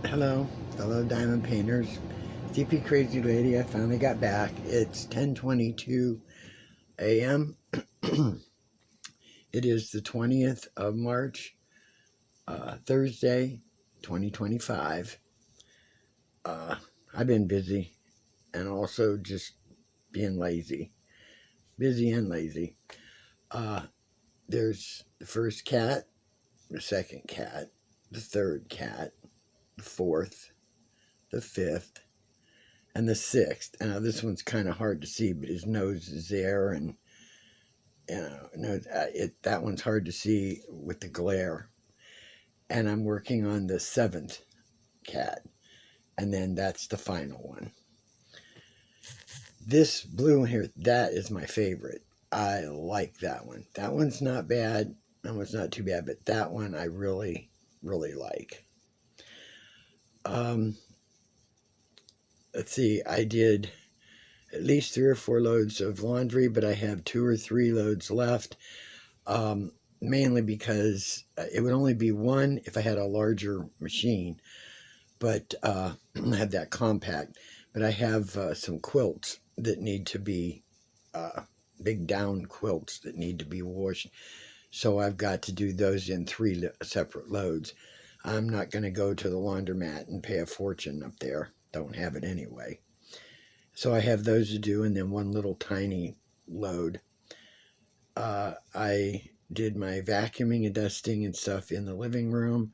Hello, fellow diamond painters. DP Crazy Lady, I finally got back. It's 10:22 a.m. It is the 20th of March, Thursday, 2025. Uh, I've been busy and also just being lazy. Busy and lazy. Uh, there's the first cat, the second cat, the third cat, the fourth, the fifth, and the sixth. Now this one's kind of hard to see, but his nose is there, and that one's hard to see with the glare. And I'm working on the seventh cat, and then that's the final one. This blue one here, that is my favorite. I like that one. That one's not bad. That one's not too bad, but that one I really, really like. Um, let's see, I did at least 3 or 4 loads of laundry, but I have 2 or 3 loads left. Mainly because it would only be one if I had a larger machine, but I have that compact. But I have some quilts that need to be, big down quilts that need to be washed. So I've got to do those in 3 separate loads. I'm not going to go to the laundromat and pay a fortune up there. Don't have it anyway. So I have those to do, and then one little tiny load. I did my vacuuming and dusting and stuff in the living room.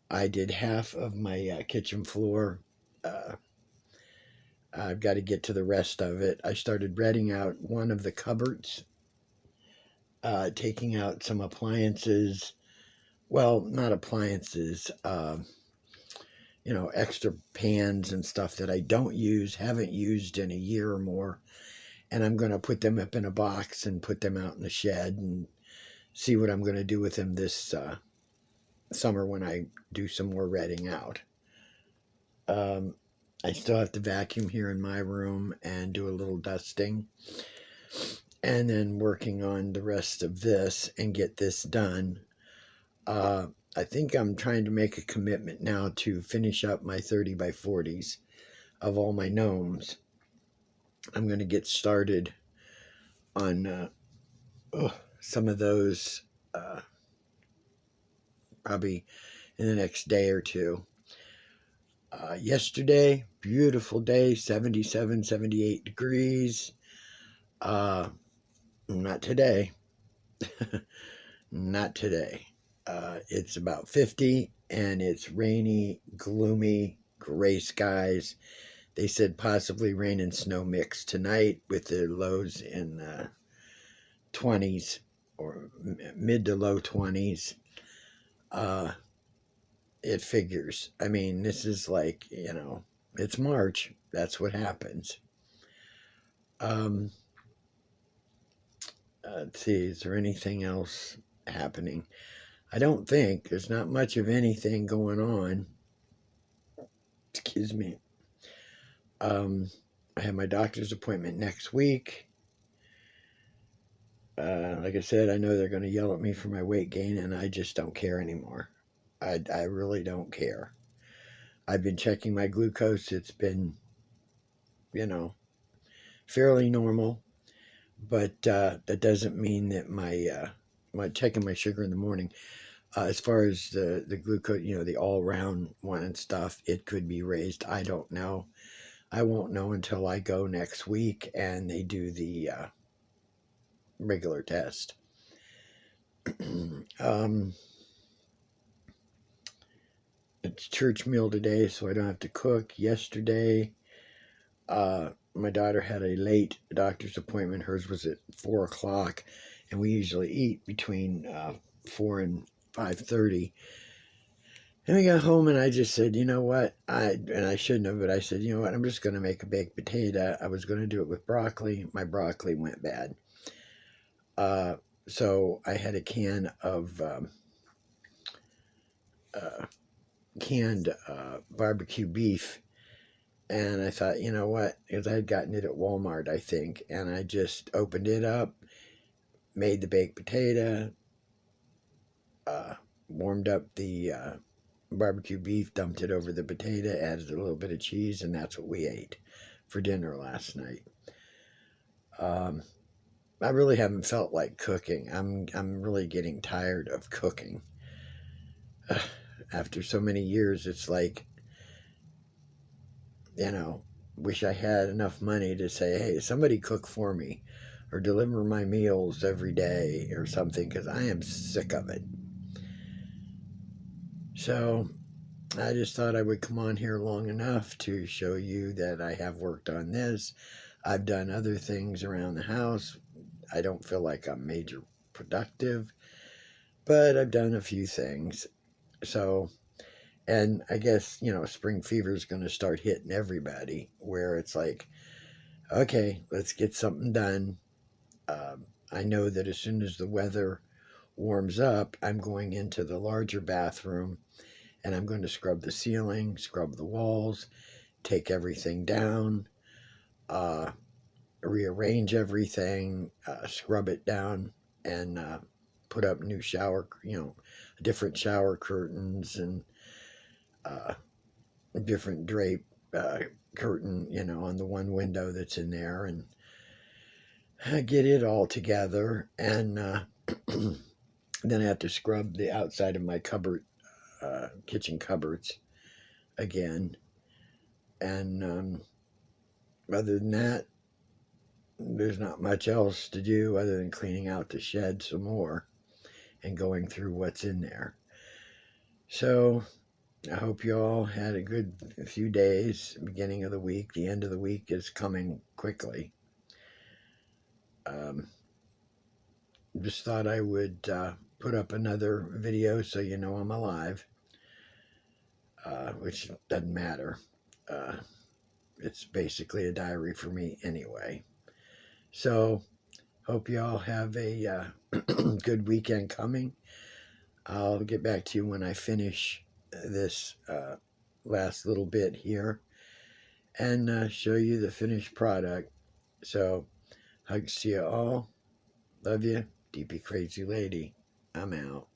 I did half of my kitchen floor. I've got to get to the rest of it. I started redding out one of the cupboards, taking out some appliances. Well, not appliances, extra pans and stuff that I don't use, haven't used in a year or more. And I'm going to put them up in a box and put them out in the shed and see what I'm going to do with them this summer when I do some more redding out. I still have to vacuum here in my room and do a little dusting, and then working on the rest of this and get this done. I think I'm trying to make a commitment now to finish up my 30 by 40s of all my gnomes. I'm going to get started on some of those probably in the next day or two. Yesterday, beautiful day, 77, 78 degrees. Not today. Not today. It's about 50, and it's rainy, gloomy, gray skies. They said possibly rain and snow mix tonight with the lows in the 20s or mid to low 20s. It figures. I mean, this is like, it's March. That's what happens. Let's see, is there anything else happening? I don't think. There's not much of anything going on. Excuse me. I have my doctor's appointment next week. Like I said, I know they're going to yell at me for my weight gain, and I just don't care anymore. I really don't care. I've been checking my glucose. It's been, fairly normal, but that doesn't mean that my checking my sugar in the morning, as far as the glucose, the all-round one and stuff, it could be raised. I don't know. I won't know until I go next week and they do the regular test. It's church meal today, so I don't have to cook. Yesterday, my daughter had a late doctor's appointment. Hers was at 4 o'clock, and we usually eat between 4 and 5:30. And we got home, and I just said, you know what? I shouldn't have, but I said, you know what? I'm just going to make a baked potato. I was going to do it with broccoli. My broccoli went bad. So I had a can of canned barbecue beef, and I thought, you know what? Because I had gotten it at Walmart, I think, and I just opened it up, made the baked potato, warmed up the barbecue beef, dumped it over the potato, added a little bit of cheese, and that's what we ate for dinner last night. I really haven't felt like cooking. I'm really getting tired of cooking. After so many years, it's like, wish I had enough money to say, hey, somebody cook for me or deliver my meals every day or something, because I am sick of it. So I just thought I would come on here long enough to show you that I have worked on this. I've done other things around the house. I don't feel like I'm major productive, but I've done a few things. So, and I guess, spring fever is going to start hitting everybody, where it's like, okay, let's get something done. I know that as soon as the weather warms up, I'm going into the larger bathroom and I'm going to scrub the ceiling, scrub the walls, take everything down, uh, rearrange everything, scrub it down, and put up new shower, different shower curtains and uh, different drape curtain, on the one window that's in there, and get it all together. And then I have to scrub the outside of my kitchen cupboards again. And other than that, there's not much else to do other than cleaning out the shed some more and going through what's in there. So I hope you all had a good few days, beginning of the week. The end of the week is coming quickly. Just thought I would put up another video so you know I'm alive, which doesn't matter. It's basically a diary for me anyway. So, hope you all have a good weekend coming. I'll get back to you when I finish this last little bit here and show you the finished product. So, hugs to you all. Love you. DP Crazy Lady. I'm out.